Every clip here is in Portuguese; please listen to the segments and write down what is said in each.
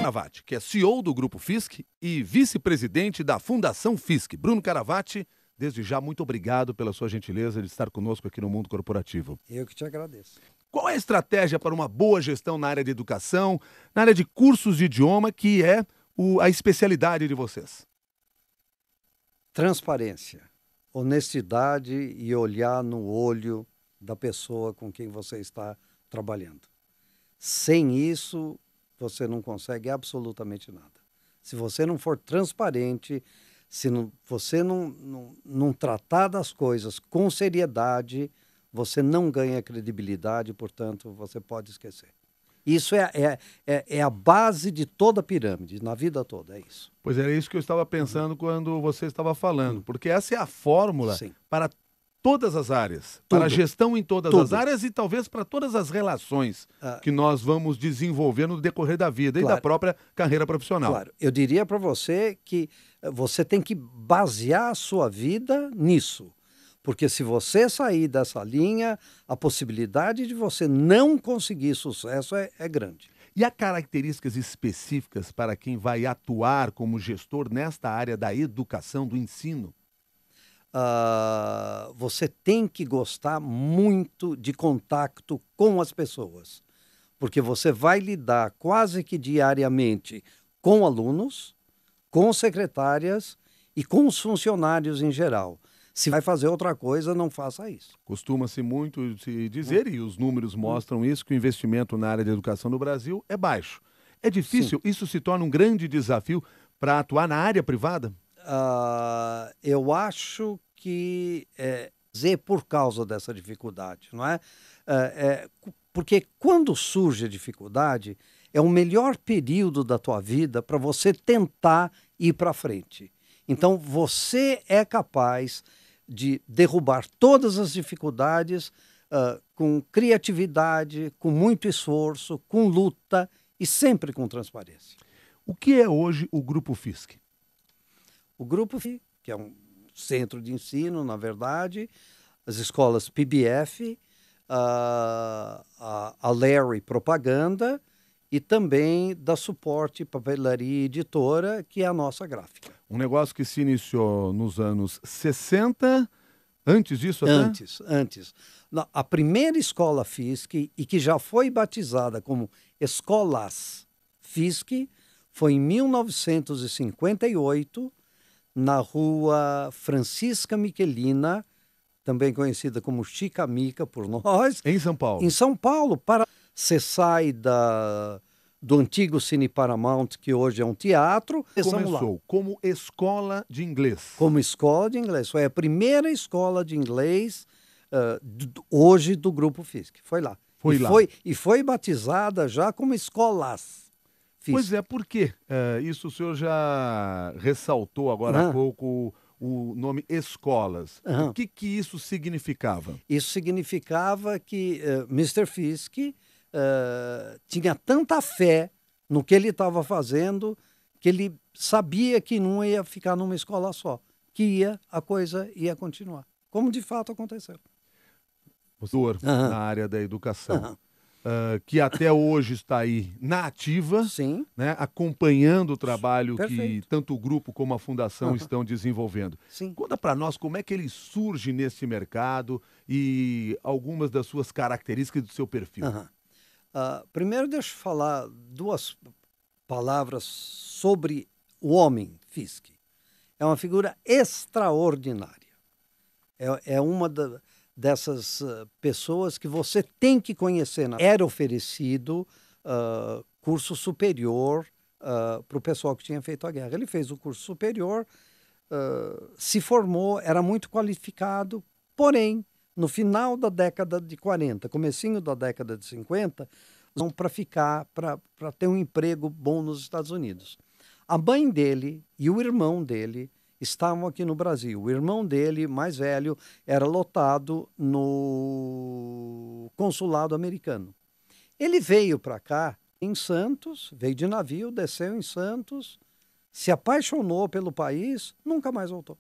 Caravati, que é CEO do Grupo Fisk e vice-presidente da Fundação Fisk. Bruno Caravati, desde já, muito obrigado pela sua gentileza de estar conosco aqui no Mundo Corporativo. Eu que te agradeço. Qual é a estratégia para uma boa gestão na área de educação, na área de cursos de idioma, que é a especialidade de vocês? Transparência, honestidade e olhar no olho da pessoa com quem você está trabalhando. Sem isso, você não consegue absolutamente nada. Se você não for transparente, se você não tratar das coisas com seriedade, você não ganha credibilidade, portanto, você pode esquecer. Isso é a base de toda a pirâmide, na vida toda, é isso. Pois era isso que eu estava pensando quando você estava falando, porque essa é a fórmula para todas as áreas, para a gestão em todas as áreas e talvez para todas as relações que nós vamos desenvolver no decorrer da vida e da própria carreira profissional. Claro, eu diria para você que você tem que basear a sua vida nisso. Porque se você sair dessa linha, a possibilidade de você não conseguir sucesso é grande. E há características específicas para quem vai atuar como gestor nesta área da educação, do ensino? Você tem que gostar muito de contato com as pessoas. Porque você vai lidar quase que diariamente com alunos, com secretárias e com os funcionários em geral. Se vai fazer outra coisa, não faça isso. Costuma-se muito se dizer, e os números mostram isso, que o investimento na área de educação no Brasil é baixo. É difícil? Sim. Isso se torna um grande desafio para atuar na área privada? Eu acho que por causa dessa dificuldade, não é? Porque quando surge a dificuldade, é o melhor período da tua vida para você tentar ir para frente. Então, você é capaz de derrubar todas as dificuldades com criatividade, com muito esforço, com luta e sempre com transparência. O que é hoje o Grupo Fisk? O Grupo Fisk, que é um centro de ensino, na verdade, as escolas PBF, a Larry Propaganda e também da Suporte Papelaria Editora, que é a nossa gráfica. Um negócio que se iniciou nos anos 60, antes disso até? Antes. A primeira escola Fisk, e que já foi batizada como Escolas Fisk, foi em 1958, na rua Francisca Michelina, também conhecida como Chica Mica por nós. Em São Paulo. Em São Paulo. Você sai do antigo Cine Paramount, que hoje é um teatro. Começou como escola de inglês. Como escola de inglês. Foi a primeira escola de inglês hoje do Grupo Fisk. Foi lá. E foi batizada já como Escolas Fisk. Pois é, por quê? Isso o senhor já ressaltou agora há pouco o nome escolas. O que isso significava? Isso significava que Mr. Fisk tinha tanta fé no que ele estava fazendo que ele sabia que não ia ficar numa escola só, que a coisa ia continuar, como de fato aconteceu. Na área da educação, que até hoje está aí na ativa, né, acompanhando o trabalho que tanto o grupo como a fundação estão desenvolvendo. Conta para nós como é que ele surge nesse mercado e algumas das suas características do seu perfil. Primeiro, deixa eu falar duas palavras sobre o homem Fisk. É uma figura extraordinária. É uma dessas pessoas que você tem que conhecer. Era oferecido curso superior para o pessoal que tinha feito a guerra. Ele fez o curso superior, se formou, era muito qualificado, porém, no final da década de 40, comecinho da década de 50, para ter um emprego bom nos Estados Unidos. A mãe dele e o irmão dele estavam aqui no Brasil. O irmão dele, mais velho, era lotado no consulado americano. Ele veio para cá em Santos, veio de navio, desceu em Santos, se apaixonou pelo país, nunca mais voltou.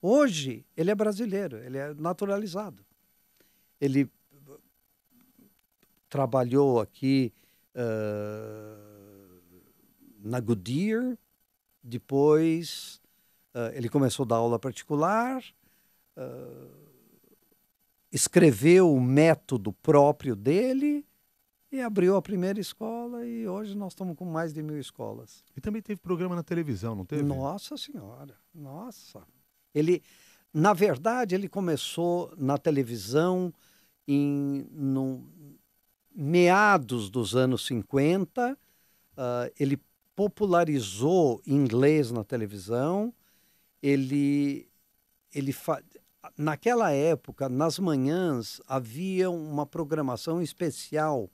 Hoje, ele é brasileiro, ele é naturalizado. Ele trabalhou aqui na Goodyear, depois ele começou a dar aula particular, escreveu o método próprio dele e abriu a primeira escola, e hoje nós estamos com mais de 1.000 escolas. E também teve programa na televisão, não teve? Nossa Senhora, nossa. Na verdade, ele começou na televisão no meados dos anos 50, ele popularizou inglês na televisão, naquela época, nas manhãs, havia uma programação especial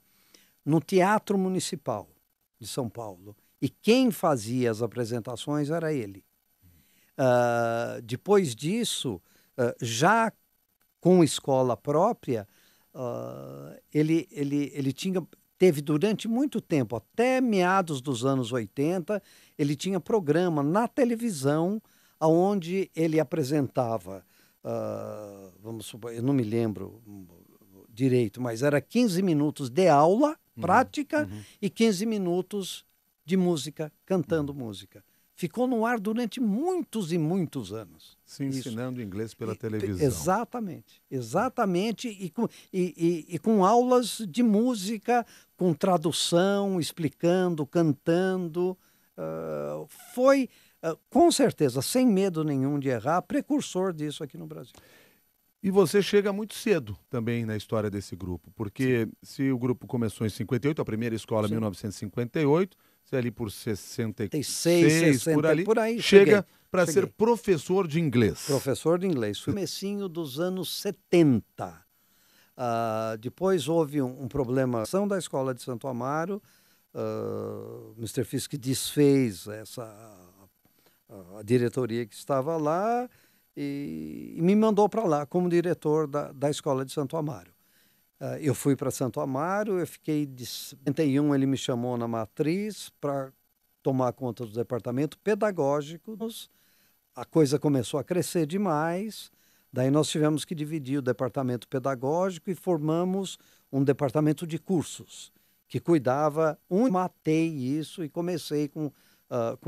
no Teatro Municipal de São Paulo. E quem fazia as apresentações era ele. Depois disso, já com escola própria, ele teve durante muito tempo, até meados dos anos 80, ele tinha programa na televisão onde ele apresentava, vamos supor, eu não me lembro direito, mas era 15 minutos de aula prática e 15 minutos de música, cantando música. Ficou no ar durante muitos e muitos anos. Se ensinando inglês pela televisão. Exatamente, exatamente, e com aulas de música, com tradução, explicando, cantando. Foi, com certeza, sem medo nenhum de errar, precursor disso aqui no Brasil. E você chega muito cedo também na história desse grupo, porque se o grupo começou em 58, a primeira escola em 1958, você ali por 66, 60, por aí chega para ser professor de inglês. Professor de inglês. Foi no comecinho dos anos 70. Depois houve um problema da escola de Santo Amaro. Mr. Fisk desfez a diretoria que estava lá e me mandou para lá como diretor da escola de Santo Amaro. Eu fui para Santo Amaro, eu fiquei de 71, ele me chamou na matriz para tomar conta do departamento pedagógico. A coisa começou a crescer demais, daí nós tivemos que dividir o departamento pedagógico e formamos um departamento de cursos, que cuidava, matei isso e comecei com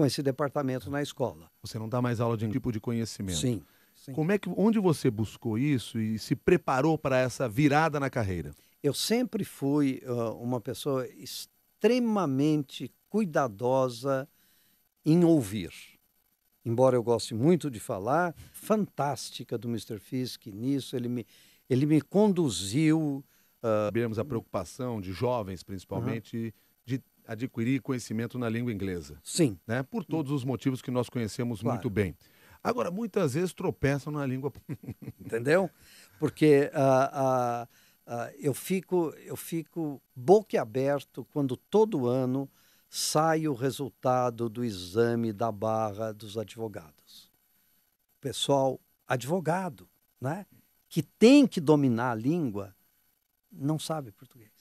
esse departamento na escola. Você não dá mais aula de tipo de conhecimento. Sim. Sim. Onde você buscou isso e se preparou para essa virada na carreira? Eu sempre fui uma pessoa extremamente cuidadosa em ouvir. Embora eu goste muito de falar, fantástica do Mr. Fisk nisso, ele me conduziu. Sabemos a preocupação de jovens, principalmente, de adquirir conhecimento na língua inglesa. Sim. Né? Por todos os motivos que nós conhecemos muito bem. Agora, muitas vezes tropeçam na língua. Entendeu? Porque eu fico boquiaberto quando todo ano sai o resultado do exame da barra dos advogados. Pessoal, advogado, né, que tem que dominar a língua, não sabe português.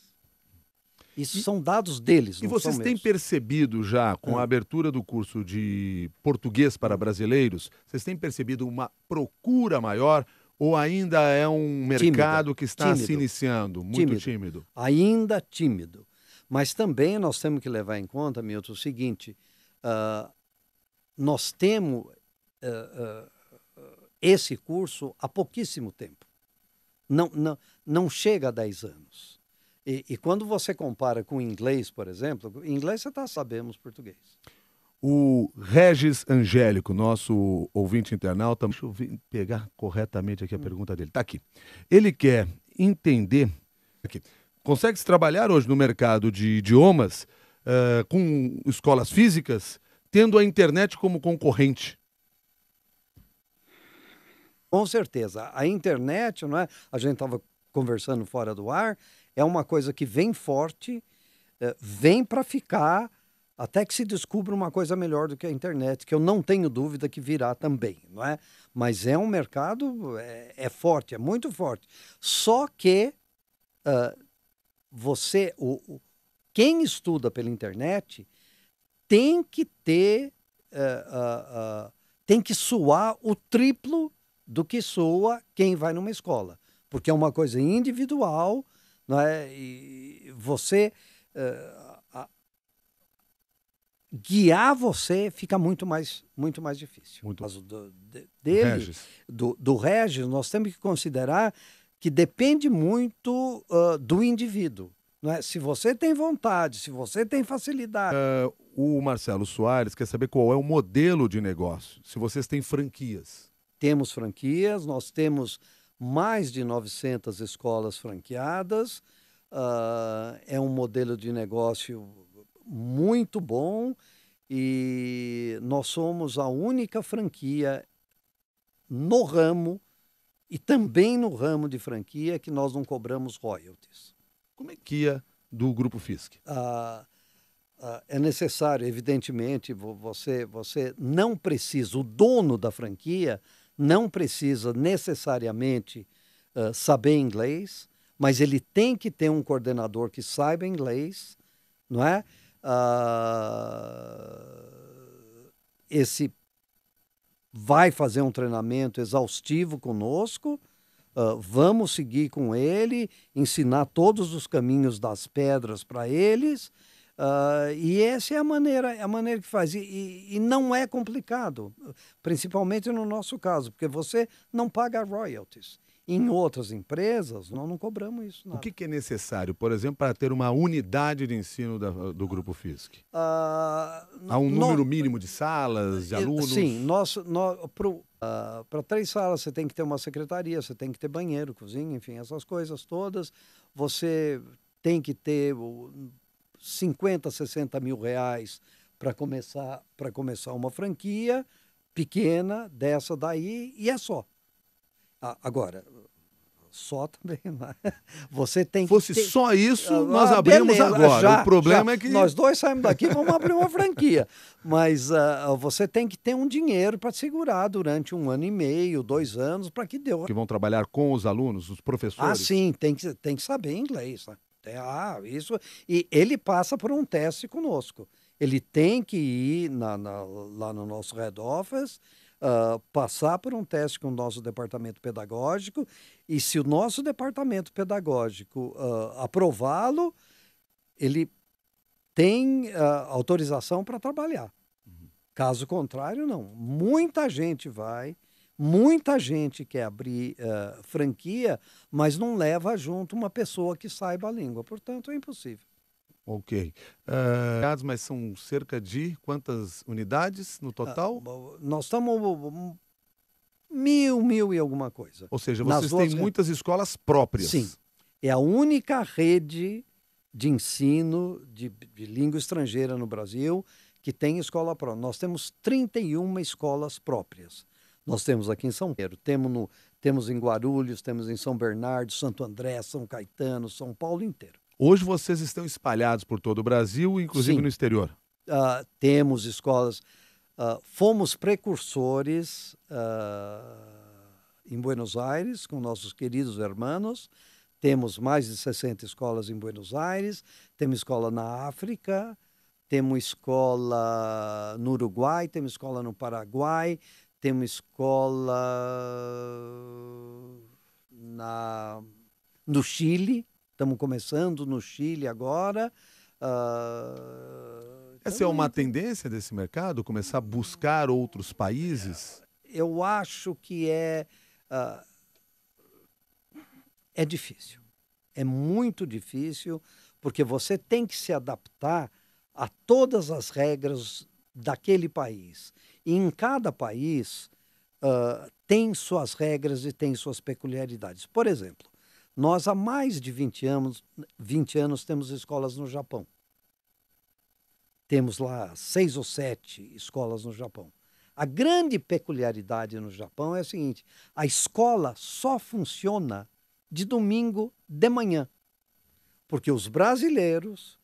Isso são dados deles, não são meus. E vocês têm percebido já, com a abertura do curso de português para brasileiros, vocês têm percebido uma procura maior ou ainda é um mercado que está se iniciando? Muito tímido. Ainda tímido. Mas também nós temos que levar em conta, Milton, o seguinte, nós temos esse curso há pouquíssimo tempo. Não chega a 10 anos. E quando você compara com o inglês, por exemplo, em inglês sabemos português. O Regis Angélico, nosso ouvinte internauta, deixa eu pegar corretamente aqui a pergunta dele. Está aqui. Ele quer entender, consegue-se trabalhar hoje no mercado de idiomas com escolas físicas, tendo a internet como concorrente? Com certeza. A internet, não é? A gente estava conversando fora do ar, é uma coisa que vem forte, vem para ficar, até que se descubra uma coisa melhor do que a internet, que eu não tenho dúvida que virá também, não é? Mas é um mercado, é forte, é muito forte. Só que quem estuda pela internet tem que ter, tem que suar o triplo do que soa quem vai numa escola, porque é uma coisa individual, não é? E você guiar você fica muito mais difícil. Muito. Mas do Regis, nós temos que considerar que depende muito do indivíduo. Não é? Se você tem vontade, se você tem facilidade. O Marcelo Soares quer saber qual é o modelo de negócio, se vocês têm franquias. Temos franquias, nós temos mais de 900 escolas franqueadas. É um modelo de negócio muito bom e nós somos a única franquia no ramo e também no ramo de franquia que nós não cobramos royalties. Como é que é do Grupo Fisk? É necessário, evidentemente, você não precisa, o dono da franquia não precisa necessariamente saber inglês, mas ele tem que ter um coordenador que saiba inglês, não é? Esse vai fazer um treinamento exaustivo conosco, vamos seguir com ele, ensinar todos os caminhos das pedras para eles, e essa é a maneira que faz. E não é complicado, principalmente no nosso caso, porque você não paga royalties. Em outras empresas, nós não cobramos isso. Nada. O que é necessário, por exemplo, para ter uma unidade de ensino do Grupo Fisk? Há um número mínimo de salas, de alunos? Sim, para 3 salas você tem que ter uma secretaria, você tem que ter banheiro, cozinha, enfim, essas coisas todas. Você tem que ter 50, 60 mil reais para começar uma franquia pequena dessa daí, e é só. Agora, só também, né? Você tem que fosse só isso, nós abrimos beleza, agora. O problema é que... Nós dois saímos daqui e vamos abrir uma franquia. Mas você tem que ter um dinheiro para segurar durante 1 ano e meio, 2 anos, para que dê. Que vão trabalhar com os alunos, os professores? Sim, tem que saber inglês. Né? Isso. E ele passa por um teste conosco. Ele tem que ir lá no nosso head office, passar por um teste com o nosso departamento pedagógico, e se o nosso departamento pedagógico aprová-lo, ele tem autorização para trabalhar. Caso contrário, não. Muita gente quer abrir franquia, mas não leva junto uma pessoa que saiba a língua, portanto é impossível. Ok. Mas são cerca de quantas unidades no total? Nós estamos 1.000 e alguma coisa. Ou seja, vocês têm muitas escolas próprias. Sim. É a única rede de ensino de língua estrangeira no Brasil que tem escola própria. Nós temos 31 escolas próprias. Nós temos aqui em São Paulo, temos em Guarulhos, temos em São Bernardo, Santo André, São Caetano, São Paulo inteiro. Hoje vocês estão espalhados por todo o Brasil, inclusive Sim. No exterior. Temos escolas, fomos precursores em Buenos Aires, com nossos queridos irmãos. Temos mais de 60 escolas em Buenos Aires, temos escola na África, temos escola no Uruguai, temos escola no Paraguai, temos escola no Chile. Estamos começando no Chile agora. Essa é uma tendência desse mercado? Começar a buscar outros países? Eu acho que é difícil. É muito difícil, porque você tem que se adaptar a todas as regras daquele país. E em cada país tem suas regras e tem suas peculiaridades. Por exemplo, nós há mais de 20 anos temos escolas no Japão. Temos lá 6 ou 7 escolas no Japão. A grande peculiaridade no Japão é a seguinte: a escola só funciona de domingo de manhã, porque os brasileiros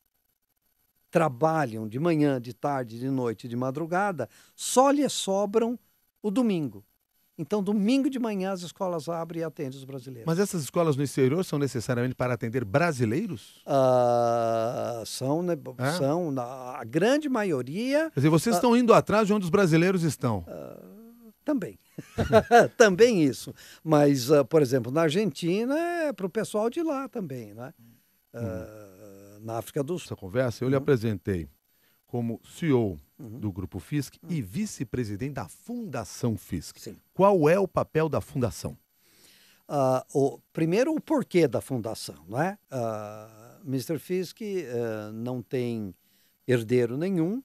trabalham de manhã, de tarde, de noite, de madrugada, só lhes sobram o domingo. Então, domingo de manhã, as escolas abrem e atendem os brasileiros. Mas essas escolas no exterior são necessariamente para atender brasileiros? São, a grande maioria... Quer dizer, vocês estão indo atrás de onde os brasileiros estão? Também. Também isso. Mas, por exemplo, na Argentina é para o pessoal de lá também, né? Na África do Sul. Essa conversa, eu lhe apresentei como CEO do Grupo Fisk e vice-presidente da Fundação Fisk. Sim. Qual é o papel da Fundação? Primeiro, o porquê da Fundação, não é? Mr. Fisk não tem herdeiro nenhum,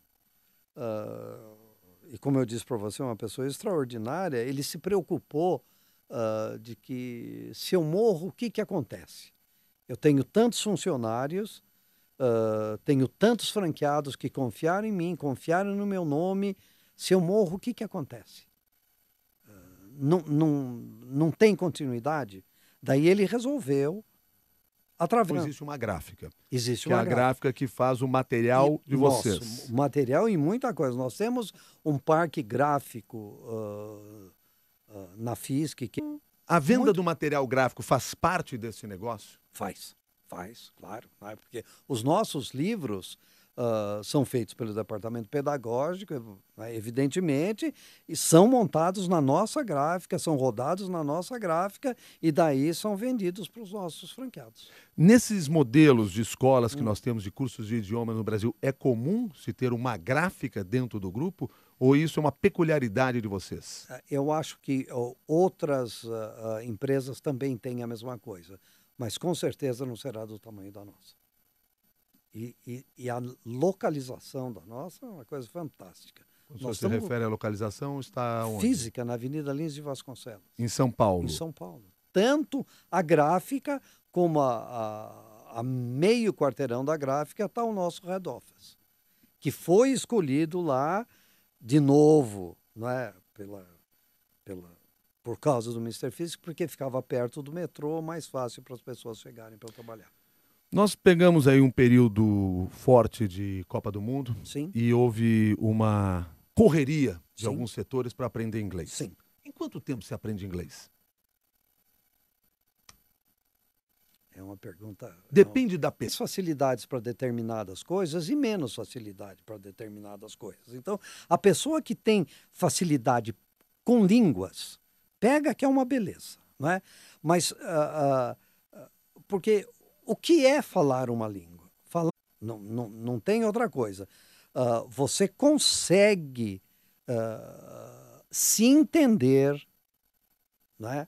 e como eu disse para você, é uma pessoa extraordinária. Ele se preocupou de que, se eu morro, o que acontece? Eu tenho tantos funcionários, tenho tantos franqueados que confiaram em mim, confiaram no meu nome. Se eu morro, o que acontece? Não tem continuidade. Daí ele resolveu através. Existe uma gráfica. Existe uma gráfica. Gráfica que faz o material de vocês. Material e muita coisa. Nós temos um parque gráfico na Fisk. A venda do material gráfico faz parte desse negócio? Faz, claro. Né? Porque os nossos livros são feitos pelo departamento pedagógico, né, evidentemente, e são montados na nossa gráfica, são rodados na nossa gráfica e daí são vendidos para os nossos franqueados. Nesses modelos de escolas que nós temos de cursos de idioma no Brasil, é comum se ter uma gráfica dentro do grupo ou isso é uma peculiaridade de vocês? Eu acho que outras empresas também têm a mesma coisa, mas com certeza não será do tamanho da nossa. E a localização da nossa é uma coisa fantástica. Quando você se refere à localização, está onde? Física, na Avenida Lins de Vasconcelos. Em São Paulo? Em São Paulo. Tanto a gráfica como a meio quarteirão da gráfica está o nosso head office, que foi escolhido lá, de novo, não é? Por causa do Mr. Fisk, porque ficava perto do metrô, mais fácil para as pessoas chegarem para trabalhar. Nós pegamos aí um período forte de Copa do Mundo. Sim. E houve uma correria de Sim. alguns setores para aprender inglês. Sim. Em quanto tempo se aprende inglês? É uma pergunta... Depende da pessoa. Facilidades para determinadas coisas e menos facilidade para determinadas coisas. Então, a pessoa que tem facilidade com línguas, pega que é uma beleza, não é? Mas, porque... O que é falar uma língua? Não tem outra coisa. Você consegue se entender, né?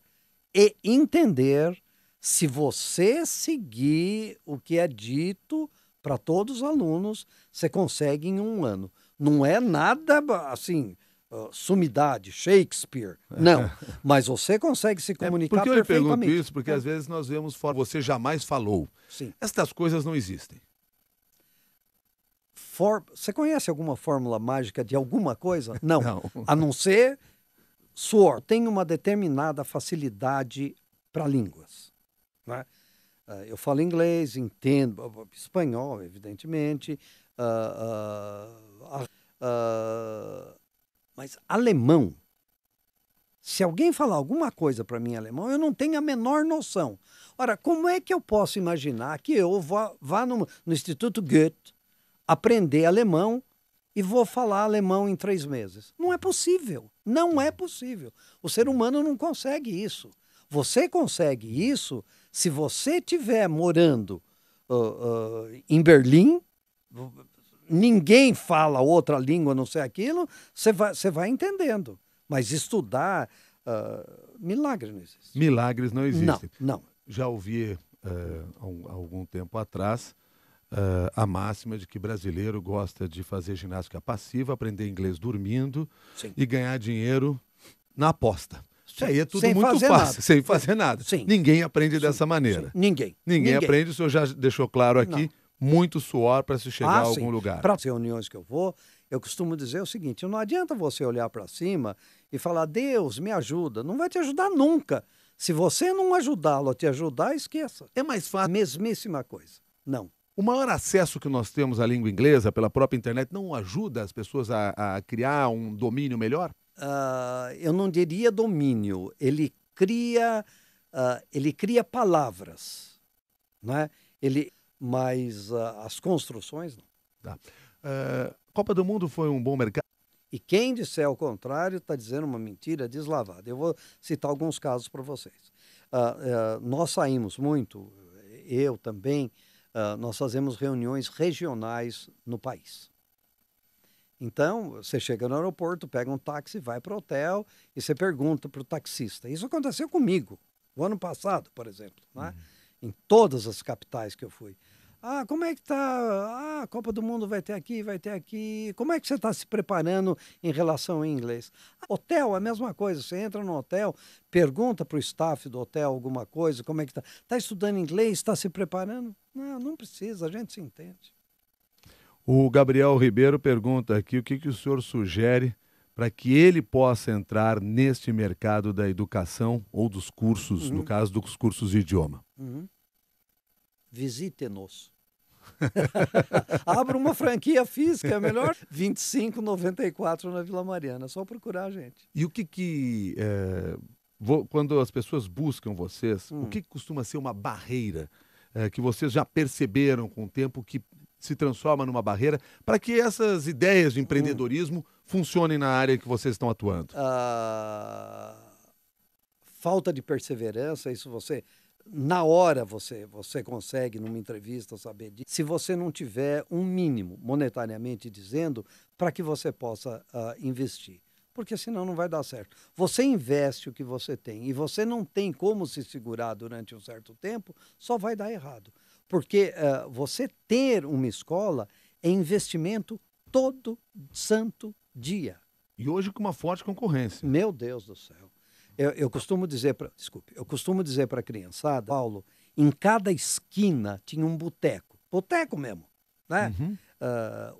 E entender se você seguir o que é dito para todos os alunos, você consegue em 1 ano. Não é nada assim... sumidade, Shakespeare. Não, mas você consegue se comunicar perfeitamente. Porque eu lhe pergunto isso, porque às vezes nós vemos fora, você jamais falou. Sim. Estas coisas não existem. Você conhece alguma fórmula mágica de alguma coisa? Não. Não. A não ser suor. Tem uma determinada facilidade para línguas. Né? Eu falo inglês, entendo espanhol, evidentemente, mas alemão, se alguém falar alguma coisa para mim em alemão, eu não tenho a menor noção. Ora, como é que eu posso imaginar que eu vá no Instituto Goethe aprender alemão e vou falar alemão em 3 meses? Não é possível. Não é possível. O ser humano não consegue isso. Você consegue isso se você estiver morando em Berlim. Ninguém fala outra língua, a não ser aquilo, você vai entendendo. Mas estudar, milagres não existem. Milagres não existem. Não. Já ouvi, há algum tempo atrás, a máxima de que brasileiro gosta de fazer ginástica passiva, aprender inglês dormindo. Sim. E ganhar dinheiro na aposta. Isso aí é tudo muito fácil, sem fazer nada. Sim. Ninguém aprende dessa maneira. Sim. Ninguém aprende, o senhor já deixou claro aqui. Não. Muito suor para se chegar a algum lugar. Para as reuniões que eu vou, eu costumo dizer o seguinte: não adianta você olhar para cima e falar, Deus, me ajuda. Não vai te ajudar nunca. Se você não ajudá-lo a te ajudar, esqueça. É mais fácil. Mesmíssima coisa. Não. O maior acesso que nós temos à língua inglesa pela própria internet não ajuda as pessoas a criar um domínio melhor? Eu não diria domínio. Ele cria palavras. Né? Mas as construções não. Tá. Copa do Mundo foi um bom mercado? E quem disser o contrário está dizendo uma mentira deslavada. Eu vou citar alguns casos para vocês. Nós saímos muito, eu também, nós fazemos reuniões regionais no país. Então, você chega no aeroporto, pega um táxi, vai para o hotel e você pergunta para o taxista. Isso aconteceu comigo, o ano passado, por exemplo, né? Em todas as capitais que eu fui. Ah, como é que tá? Ah, a Copa do Mundo vai ter aqui, vai ter aqui. Como é que você está se preparando em relação ao inglês? Hotel, é a mesma coisa. Você entra no hotel, pergunta para o staff do hotel alguma coisa, como é que está? Está estudando inglês? Está se preparando? Não, não precisa, a gente se entende. O Gabriel Ribeiro pergunta aqui o que o senhor sugere para que ele possa entrar neste mercado da educação ou dos cursos, no caso dos cursos de idioma. Visite-nos. Abra uma franquia física, é melhor. 25,94 na Vila Mariana, é só procurar a gente. E o quando as pessoas buscam vocês, o que costuma ser uma barreira que vocês já perceberam com o tempo que se transforma numa barreira para que essas ideias de empreendedorismo funcionem na área que vocês estão atuando? Falta de perseverança, isso você... Na hora você consegue, numa entrevista, saber disso. Se você não tiver um mínimo, monetariamente dizendo, para que você possa investir. Porque senão não vai dar certo. Você investe o que você tem e você não tem como se segurar durante um certo tempo, só vai dar errado. Porque você ter uma escola é investimento todo santo dia. E hoje com uma forte concorrência. Meu Deus do céu. Eu costumo dizer para a criançada, Paulo, em cada esquina tinha um boteco. Boteco mesmo, né?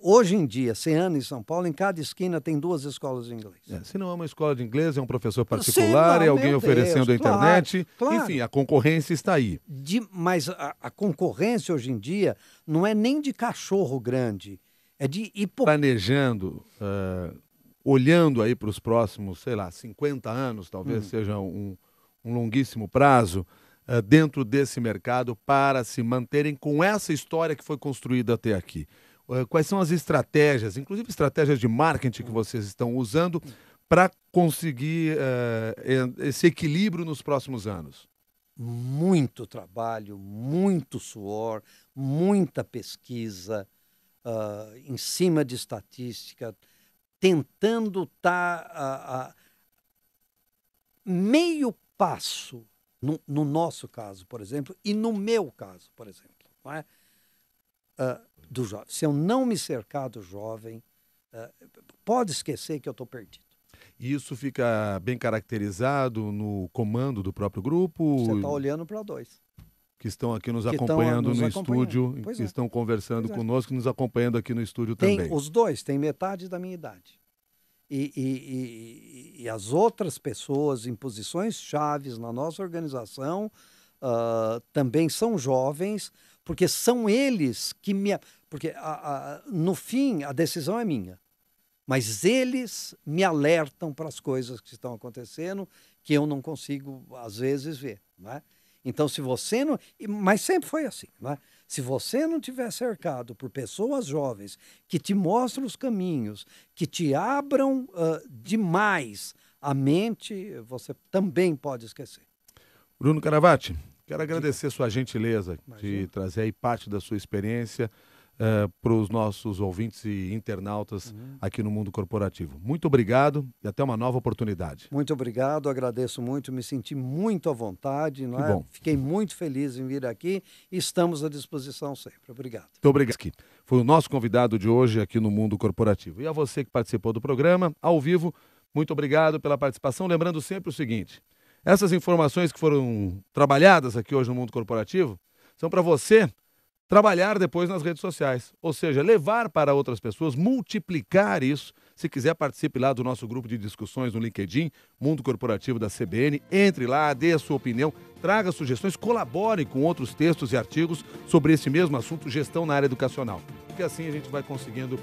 Hoje em dia, você anda em São Paulo, em cada esquina tem 2 escolas de inglês. Se não é uma escola de inglês, é um professor particular, é alguém oferecendo a internet. Claro. Enfim, a concorrência está aí. Mas a concorrência hoje em dia não é nem de cachorro grande, é de planejando... olhando aí para os próximos, sei lá, 50 anos, talvez seja um longuíssimo prazo, dentro desse mercado para se manterem com essa história que foi construída até aqui. Quais são as estratégias, inclusive estratégias de marketing que vocês estão usando para conseguir esse equilíbrio nos próximos anos? Muito trabalho, muito suor, muita pesquisa em cima de estatística, tentando estar meio passo, no nosso caso, por exemplo, e no meu caso, por exemplo, não é? Do jovem. Se eu não me cercar do jovem, pode esquecer que eu estou perdido. E isso fica bem caracterizado no comando do próprio grupo? Você está olhando para 2. Que estão aqui nos acompanhando no estúdio, que estão conversando conosco, nos acompanhando aqui no estúdio também. Os 2 têm metade da minha idade. E as outras pessoas em posições chaves na nossa organização também são jovens, porque são eles que me... Porque, no fim, a decisão é minha. Mas eles me alertam para as coisas que estão acontecendo que eu não consigo, às vezes, ver, não é? Então, se você não... Mas sempre foi assim, não é? Se você não tiver cercado por pessoas jovens que te mostram os caminhos, que te abram demais a mente, você também pode esquecer. Bruno Caravati, quero agradecer sua gentileza de trazer aí parte da sua experiência para os nossos ouvintes e internautas aqui no Mundo Corporativo. Muito obrigado e até uma nova oportunidade. Muito obrigado, agradeço muito, me senti muito à vontade. Não é? Bom. Fiquei muito feliz em vir aqui e estamos à disposição sempre. Obrigado. Muito obrigado. Foi o nosso convidado de hoje aqui no Mundo Corporativo. E a você que participou do programa, ao vivo, muito obrigado pela participação. Lembrando sempre o seguinte, essas informações que foram trabalhadas aqui hoje no Mundo Corporativo são para você trabalhar depois nas redes sociais, ou seja, levar para outras pessoas, multiplicar isso. Se quiser, participe lá do nosso grupo de discussões no LinkedIn, Mundo Corporativo da CBN, entre lá, dê a sua opinião, traga sugestões, colabore com outros textos e artigos sobre esse mesmo assunto, gestão na área educacional, porque assim a gente vai conseguindo